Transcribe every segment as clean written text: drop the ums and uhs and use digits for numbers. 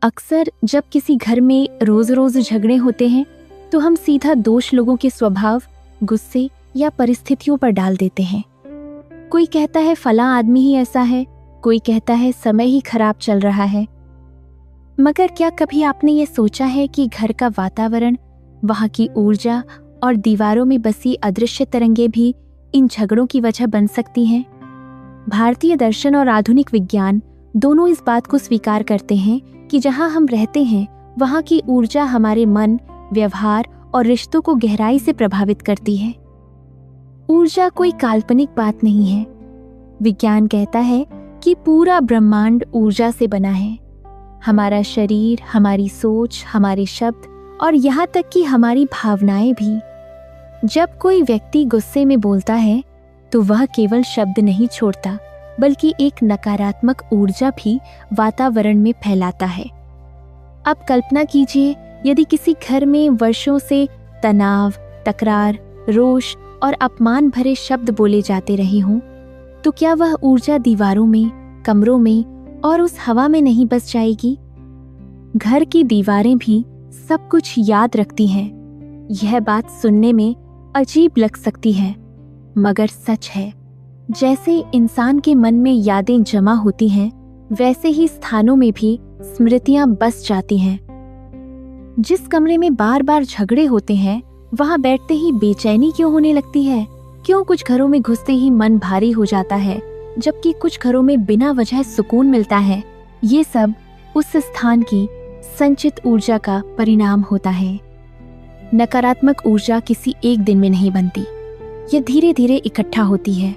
अक्सर जब किसी घर में रोज रोज झगड़े होते हैं तो हम सीधा दोष लोगों के स्वभाव, गुस्से या परिस्थितियों पर डाल देते हैं। कोई कहता है फला आदमी ही ऐसा है, कोई कहता है समय ही खराब चल रहा है। मगर क्या कभी आपने ये सोचा है कि घर का वातावरण, वहां की ऊर्जा और दीवारों में बसी अदृश्य तरंगे भी इन झगड़ों की वजह बन सकती हैं? भारतीय दर्शन और आधुनिक विज्ञान दोनों इस बात को स्वीकार करते हैं कि जहां हम रहते हैं वहां की ऊर्जा हमारे मन, व्यवहार और रिश्तों को गहराई से प्रभावित करती है। ऊर्जा कोई काल्पनिक बात नहीं है। विज्ञान कहता है कि पूरा ब्रह्मांड ऊर्जा से बना है। हमारा शरीर, हमारी सोच, हमारे शब्द और यहाँ तक कि हमारी भावनाएं भी। जब कोई व्यक्ति गुस्से में बोलता है तो वह केवल शब्द नहीं छोड़ता, बल्कि एक नकारात्मक ऊर्जा भी वातावरण में फैलाता है। अब कल्पना कीजिए, यदि किसी घर में वर्षों से तनाव, तकरार, रोष और अपमान भरे शब्द बोले जाते रहे हों, तो क्या वह ऊर्जा दीवारों में, कमरों में और उस हवा में नहीं बस जाएगी? घर की दीवारें भी सब कुछ याद रखती हैं। यह बात सुनने में अजीब लग सकती है, मगर सच है। जैसे इंसान के मन में यादें जमा होती हैं, वैसे ही स्थानों में भी स्मृतियां बस जाती हैं। जिस कमरे में बार बार झगड़े होते हैं, वहां बैठते ही बेचैनी क्यों होने लगती है? क्यों कुछ घरों में घुसते ही मन भारी हो जाता है, जबकि कुछ घरों में बिना वजह सुकून मिलता है? ये सब उस स्थान की संचित ऊर्जा का परिणाम होता है। नकारात्मक ऊर्जा किसी एक दिन में नहीं बनती। ये धीरे धीरे इकट्ठा होती है।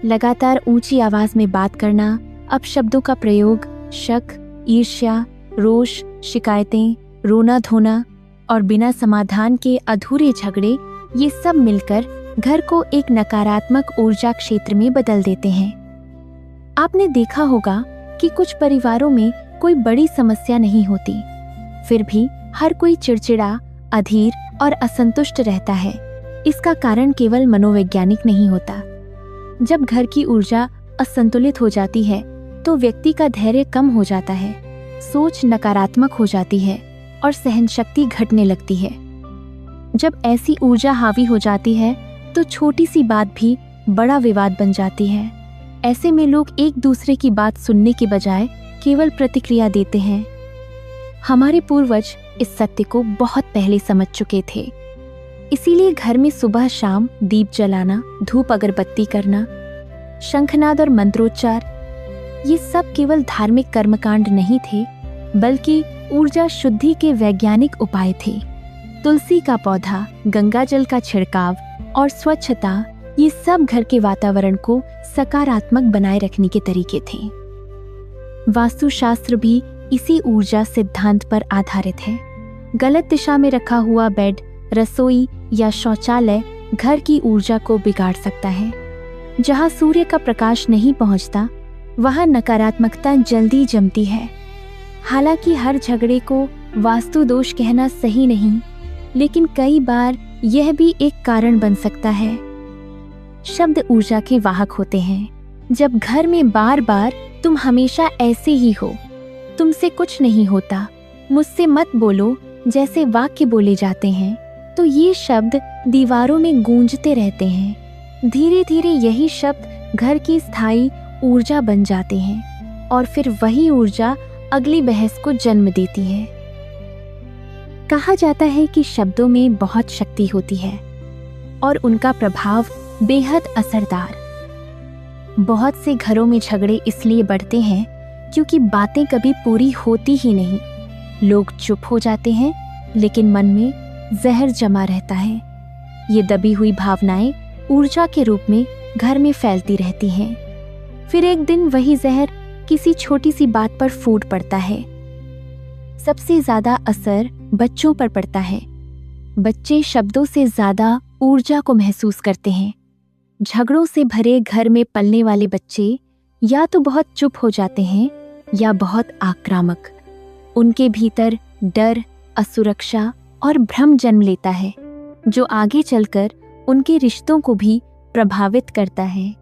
लगातार ऊंची आवाज में बात करना, अपशब्दों का प्रयोग, शक, ईर्ष्या, रोष, शिकायतें, रोना धोना और बिना समाधान के अधूरे झगड़े, ये सब मिलकर घर को एक नकारात्मक ऊर्जा क्षेत्र में बदल देते हैं। आपने देखा होगा कि कुछ परिवारों में कोई बड़ी समस्या नहीं होती, फिर भी हर कोई चिड़चिड़ा, अधीर और असंतुष्ट रहता है। इसका कारण केवल मनोवैज्ञानिक नहीं होता। जब घर की ऊर्जा असंतुलित हो जाती है तो व्यक्ति का धैर्य कम हो जाता है, सोच नकारात्मक हो जाती है और सहनशक्ति घटने लगती है। जब ऐसी ऊर्जा हावी हो जाती है तो छोटी सी बात भी बड़ा विवाद बन जाती है। ऐसे में लोग एक दूसरे की बात सुनने के बजाय केवल प्रतिक्रिया देते हैं। हमारे पूर्वज इस सत्य को बहुत पहले समझ चुके थे। इसीलिए घर में सुबह शाम दीप जलाना, धूप अगरबत्ती करना, शंखनाद और मंत्रोच्चार, ये सब केवल धार्मिक कर्मकांड नहीं थे, बल्कि ऊर्जा शुद्धि के वैज्ञानिक उपाय थे। तुलसी का पौधा, गंगा जल का छिड़काव और स्वच्छता, ये सब घर के वातावरण को सकारात्मक बनाए रखने के तरीके थे। वास्तुशास्त्र भी इसी ऊर्जा सिद्धांत पर आधारित है। गलत दिशा में रखा हुआ बेड, रसोई या शौचालय घर की ऊर्जा को बिगाड़ सकता है। जहां सूर्य का प्रकाश नहीं पहुंचता, वहां नकारात्मकता जल्दी जमती है। हालांकि हर झगड़े को वास्तु दोष कहना सही नहीं, लेकिन कई बार यह भी एक कारण बन सकता है। शब्द ऊर्जा के वाहक होते हैं। जब घर में बार बार तुम हमेशा ऐसे ही हो, तुमसे कुछ नहीं होता, मुझसे मत बोलो जैसे वाक्य बोले जाते हैं, तो ये शब्द दीवारों में गूंजते रहते हैं। धीरे धीरे यही शब्द घर की स्थायी ऊर्जा बन जाते हैं और फिर वही ऊर्जा अगली बहस को जन्म देती है। कहा जाता है कि शब्दों में बहुत शक्ति होती है और उनका प्रभाव बेहद असरदार। बहुत से घरों में झगड़े इसलिए बढ़ते हैं क्योंकि बातें कभी पूरी होती ही नहीं। लोग चुप हो जाते हैं, लेकिन मन में जहर जमा रहता है। ये दबी हुई भावनाएं ऊर्जा के रूप में घर में फैलती रहती हैं। फिर एक दिन वही जहर किसी छोटी सी बात पर फूट पड़ता है। सबसे ज्यादा असर बच्चों पर पड़ता है। बच्चे शब्दों से ज्यादा ऊर्जा को महसूस करते हैं। झगड़ों से भरे घर में पलने वाले बच्चे या तो बहुत चुप हो जाते हैं या बहुत आक्रामक। उनके भीतर डर, असुरक्षा और भ्रम जन्म लेता है, जो आगे चलकर उनके रिश्तों को भी प्रभावित करता है।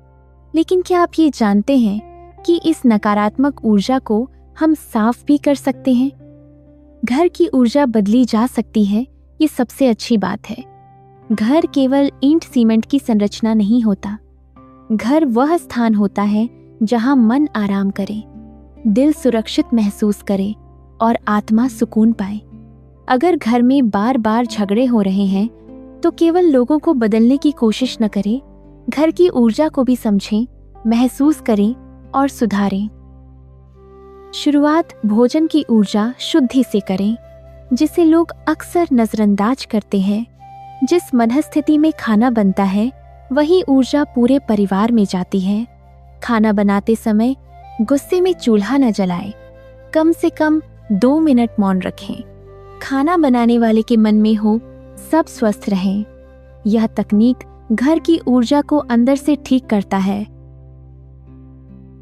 लेकिन क्या आप ये जानते हैं कि इस नकारात्मक ऊर्जा को हम साफ भी कर सकते हैं? घर की ऊर्जा बदली जा सकती है, ये सबसे अच्छी बात है। घर केवल ईंट सीमेंट की संरचना नहीं होता। घर वह स्थान होता है जहां मन आराम करे, दिल सुरक्षित महसूस करे और आत्मा सुकून पाए। अगर घर में बार बार झगड़े हो रहे हैं तो केवल लोगों को बदलने की कोशिश न करें, घर की ऊर्जा को भी समझें, महसूस करें और सुधारें। शुरुआत भोजन की ऊर्जा शुद्धि से करें, जिसे लोग अक्सर नजरअंदाज करते हैं। जिस मनस्थिति में खाना बनता है वही ऊर्जा पूरे परिवार में जाती है। खाना बनाते समय गुस्से में चूल्हा न जलाएं, कम से कम 2 मिनट मौन रखें। खाना बनाने वाले के मन में हो सब स्वस्थ रहें। यह तकनीक घर की ऊर्जा को अंदर से ठीक करता है।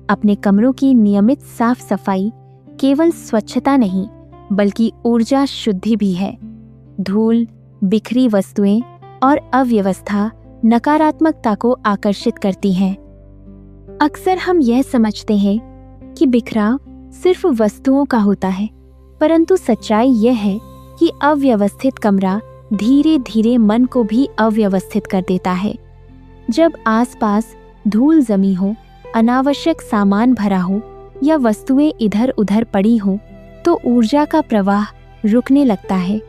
अपने कमरों की नियमित साफ सफाई केवल स्वच्छता नहीं बल्कि ऊर्जा शुद्धि भी है। धूल, बिखरी वस्तुएं और अव्यवस्था नकारात्मकता को आकर्षित करती हैं। अक्सर हम यह समझते हैं कि बिखराव सिर्फ वस्तुओं का होता है, परंतु सच्चाई यह है कि अव्यवस्थित कमरा धीरे धीरे मन को भी अव्यवस्थित कर देता है। जब आसपास धूल जमी हो, अनावश्यक सामान भरा हो या वस्तुएं इधर उधर पड़ी हो तो ऊर्जा का प्रवाह रुकने लगता है।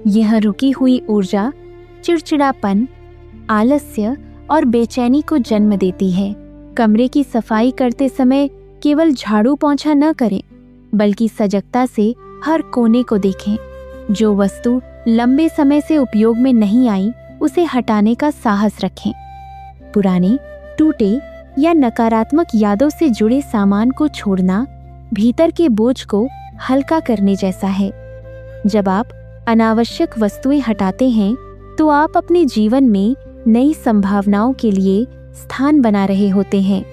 यह रुकी हुई ऊर्जा चिड़चिड़ापन, आलस्य और बेचैनी को जन्म देती है। कमरे की सफाई करते समय केवल झाड़ू पोंछा न करें, बल्कि सजगता से हर कोने को देखें। जो वस्तु लंबे समय से उपयोग में नहीं आई, उसे हटाने का साहस रखें। पुराने, टूटे या नकारात्मक यादों से जुड़े सामान को छोड़ना भीतर के बोझ को हल्का करने जैसा है। जब आप अनावश्यक वस्तुएं हटाते हैं तो आप अपने जीवन में नई संभावनाओं के लिए स्थान बना रहे होते हैं।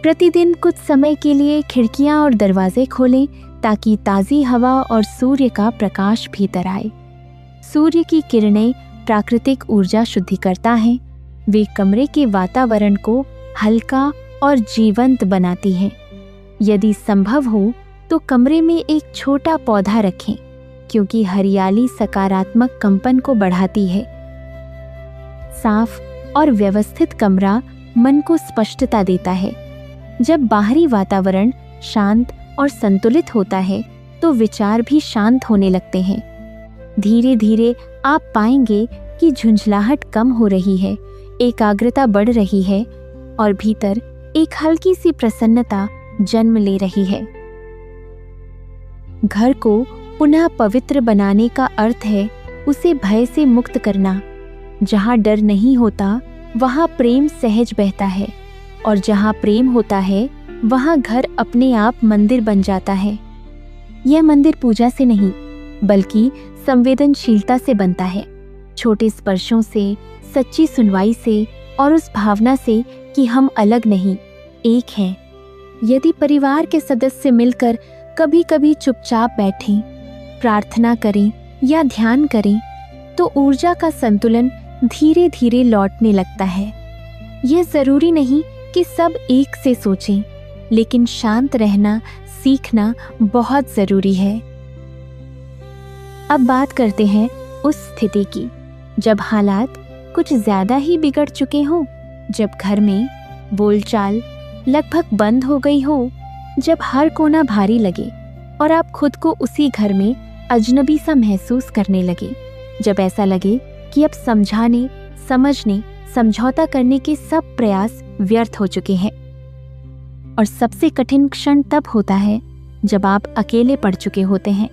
प्रतिदिन कुछ समय के लिए खिड़कियां और दरवाजे खोलें ताकि ताज़ी हवा और सूर्य का प्रकाश भीतर आए। सूर्य की किरणें प्राकृतिक ऊर्जा शुद्धिकर्ता हैं। वे कमरे के वातावरण को हल्का और जीवंत बनाती हैं। यदि संभव हो तो कमरे में एक छोटा पौधा रखें, क्योंकि हरियाली सकारात्मक कंपन को बढ़ाती है। साफ और व्यवस्थित कमरा मन को स्पष्टता देता है। जब बाहरी वातावरण शांत और संतुलित होता है तो विचार भी शांत होने लगते हैं। धीरे धीरे आप पाएंगे कि झुंझलाहट कम हो रही है, एकाग्रता बढ़ रही है और भीतर एक हल्की सी प्रसन्नता जन्म ले रही है। घर को पुनः पवित्र बनाने का अर्थ है उसे भय से मुक्त करना। जहाँ डर नहीं होता वहाँ प्रेम सहज बहता है, और जहाँ प्रेम होता है वहाँ घर अपने आप मंदिर बन जाता है। यह मंदिर पूजा से नहीं बल्कि संवेदनशीलता से बनता है। छोटे स्पर्शों से, सच्ची सुनवाई से और उस भावना से कि हम अलग नहीं, एक हैं। यदि परिवार के सदस्य मिलकर कभी कभी चुपचाप बैठें, प्रार्थना करें या ध्यान करें तो ऊर्जा का संतुलन धीरे धीरे लौटने लगता है। यह जरूरी नहीं कि सब एक से सोचें, लेकिन शांत रहना सीखना बहुत जरूरी है। अब बात करते हैं उस स्थिति की जब हालात कुछ ज्यादा ही बिगड़ चुके हों, जब घर में बोलचाल लगभग बंद हो गई हो, जब हर कोना भारी लगे और आप खुद को उसी घर में अजनबी सा महसूस करने लगे। जब ऐसा लगे कि अब समझाने, समझने, समझौता करने के सब प्रयास व्यर्थ हो चुके हैं। और सबसे कठिन क्षण तब होता है जब आप अकेले पड़ चुके होते हैं।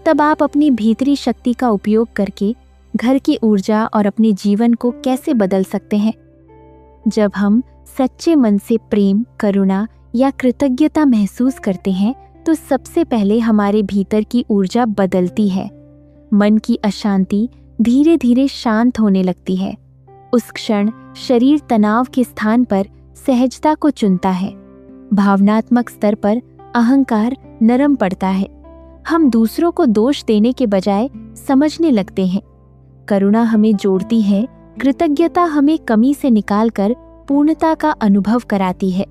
तब आप अपनी भीतरी शक्ति का उपयोग करके घर की ऊर्जा और अपने जीवन को कैसे बदल सकते हैं। जब हम सच्चे मन से प्रेम, करुणा या कृतज्ञता महसूस करते हैं तो सबसे पहले हमारे भीतर की ऊर्जा बदलती है। मन की अशांति धीरे धीरे शांत होने लगती है। उस क्षण शरीर तनाव के स्थान पर सहजता को चुनता है। भावनात्मक स्तर पर अहंकार नरम पड़ता है। हम दूसरों को दोष देने के बजाय समझने लगते हैं। करुणा हमें जोड़ती है, कृतज्ञता हमें कमी से निकालकर पूर्णता का अनुभव कराती है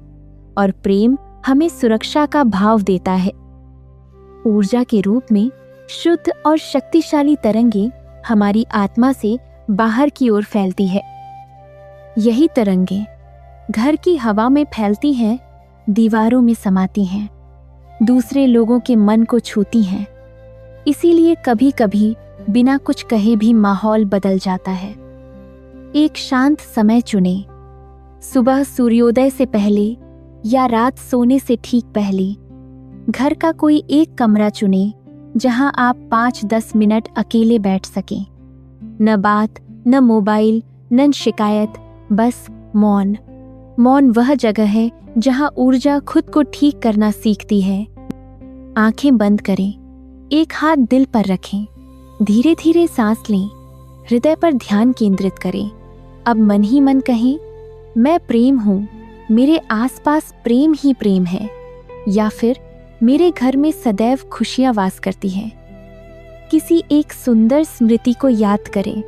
और प्रेम हमें सुरक्षा का भाव देता है। ऊर्जा के रूप में शुद्ध और शक्तिशाली तरंगे हमारी आत्मा से बाहर की ओर फैलती है। यही तरंगे घर की हवा में फैलती हैं, दीवारों में समाती हैं, दूसरे लोगों के मन को छूती हैं। इसीलिए कभी कभी बिना कुछ कहे भी माहौल बदल जाता है। एक शांत समय चुनें, सुबह सूर्योदय से पहले या रात सोने से ठीक पहले। घर का कोई एक कमरा चुनें जहां आप 5-10 मिनट अकेले बैठ सकें। न बात, न मोबाइल, न शिकायत, बस मौन। मौन वह जगह है जहां ऊर्जा खुद को ठीक करना सीखती है। आंखें बंद करें, एक हाथ दिल पर रखें, धीरे धीरे सांस लें, हृदय पर ध्यान केंद्रित करें। अब मन ही मन कहें, मैं प्रेम हूँ, मेरे आसपास प्रेम ही प्रेम है। या फिर मेरे घर में सदैव खुशियां वास करती हैं। किसी एक सुंदर स्मृति को याद करें,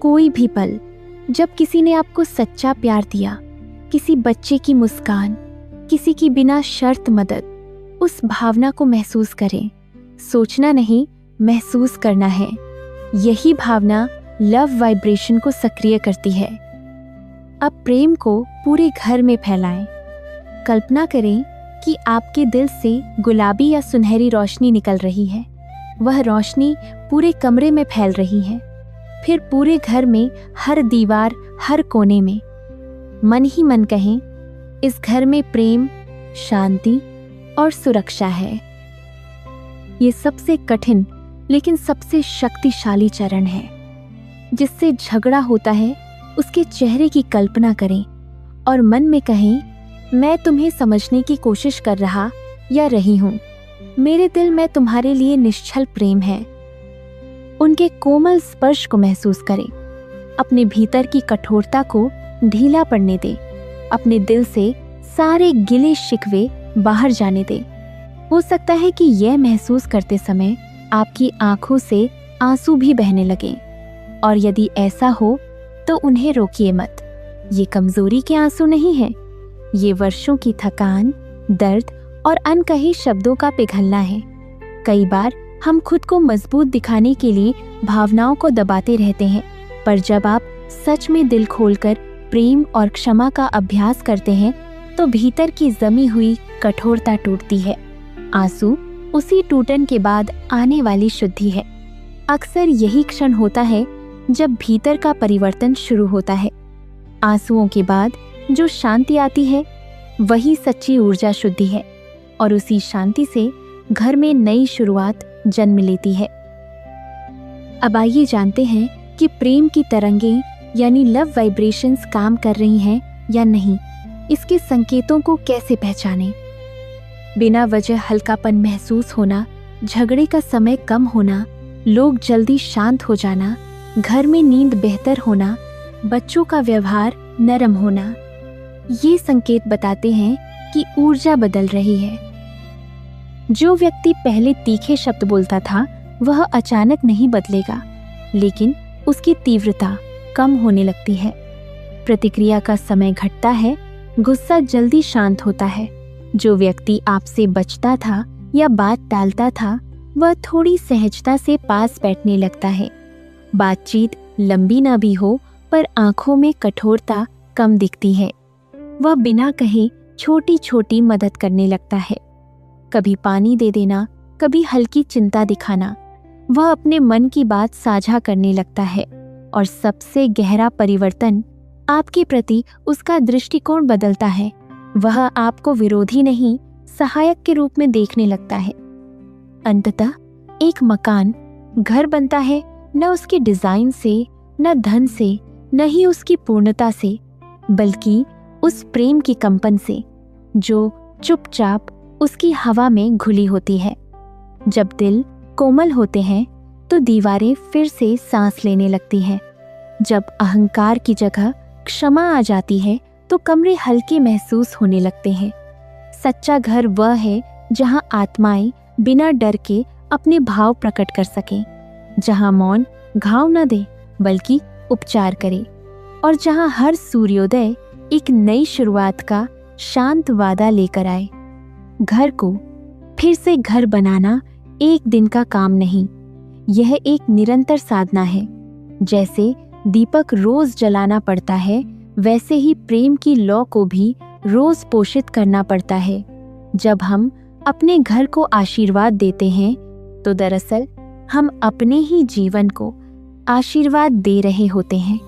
कोई भी पल जब किसी ने आपको सच्चा प्यार दिया, किसी बच्चे की मुस्कान, किसी की बिना शर्त मदद। उस भावना को महसूस करें। सोचना नहीं, महसूस करना है। यही भावना लव वाइब्रेशन को सक्रिय करती है। अब प्रेम को पूरे घर में फैलाएं। कल्पना करें कि आपके दिल से गुलाबी या सुनहरी रोशनी निकल रही है। वह रोशनी पूरे कमरे में फैल रही है, फिर पूरे घर में, हर दीवार, हर कोने में। मन ही मन कहें, इस घर में प्रेम, शांति और सुरक्षा है। ये सबसे कठिन लेकिन सबसे शक्तिशाली चरण है। जिससे झगड़ा होता है उसके चेहरे की कल्पना करें और मन में कहें, मैं तुम्हें समझने की कोशिश कर रहा या रही हूं। मेरे दिल में तुम्हारे लिए निश्चल प्रेम है। उनके कोमल स्पर्श को महसूस करें। अपने भीतर की कठोरता को ढीला पड़ने दें। अपने दिल से सारे गिले शिकवे बाहर जाने दें। हो सकता है कि यह महसूस करते समय आपकी आंखों से आंसू भी बहने लगें, और यदि ऐसा हो तो उन्हें रोकिए मत। ये कमजोरी के आंसू नहीं है, ये वर्षों की थकान, दर्द और अनकहे शब्दों का पिघलना है। कई बार हम खुद को मजबूत दिखाने के लिए भावनाओं को दबाते रहते हैं, पर जब आप सच में दिल खोलकर प्रेम और क्षमा का अभ्यास करते हैं तो भीतर की जमी हुई कठोरता टूटती है। आंसू उसी टूटन के बाद आने वाली शुद्धि है। अक्सर यही क्षण होता है जब भीतर का परिवर्तन शुरू होता है। आंसुओं के बाद जो शांति आती है वही सच्ची ऊर्जा शुद्धि है, और उसी शांति से घर में नई शुरुआत जन्म लेती है। अब आइए जानते हैं कि प्रेम की तरंगें यानी लव वाइब्रेशंस काम कर रही हैं या नहीं। इसके संकेतों को कैसे पहचानें। बिना वजह हल्कापन महसूस होना, झगड़े का समय कम होना, लोग जल्दी शांत हो जाना, घर में नींद बेहतर होना, बच्चों का व्यवहार नरम होना, ये संकेत बताते हैं कि ऊर्जा बदल रही है। जो व्यक्ति पहले तीखे शब्द बोलता था वह अचानक नहीं बदलेगा, लेकिन उसकी तीव्रता कम होने लगती है। प्रतिक्रिया का समय घटता है, गुस्सा जल्दी शांत होता है। जो व्यक्ति आपसे बचता था या बात टालता था वह थोड़ी सहजता से पास बैठने लगता है। बातचीत लंबी ना भी हो पर आंखों में कठोरता कम दिखती है। वह बिना कहे छोटी छोटी मदद करने लगता है। कभी पानी दे देना, कभी हल्की चिंता दिखाना। वह अपने मन की बात साझा करने लगता है, और सबसे गहरा परिवर्तन आपके प्रति उसका दृष्टिकोण बदलता है। वह आपको विरोधी नहीं, सहायक के रूप में देखने लगता है। अंततः एक मकान, घर बनता है न उसके डिजाइन से, न धन से, न ही उसकी पूर्णता से, बल्कि उस प्रेम की कंपन से जो चुपचाप उसकी हवा में घुली होती है। जब दिल कोमल होते हैं तो दीवारें फिर से सांस लेने लगती हैं। जब अहंकार की जगह क्षमा आ जाती है तो कमरे हल्के महसूस होने लगते हैं। सच्चा घर वह है जहां आत्माएं बिना डर के अपने भाव प्रकट कर सकें, जहां मौन घाव न दे बल्कि उपचार करे, और जहां हर सूर्योदय एक नई शुरुआत का शांत वादा लेकर आए। घर को फिर से घर बनाना एक दिन का काम नहीं, यह एक निरंतर साधना है। जैसे दीपक रोज जलाना पड़ता है, वैसे ही प्रेम की लौ को भी रोज पोषित करना पड़ता है। जब हम अपने घर को आशीर्वाद देते हैं तो दरअसल हम अपने ही जीवन को आशीर्वाद दे रहे होते हैं।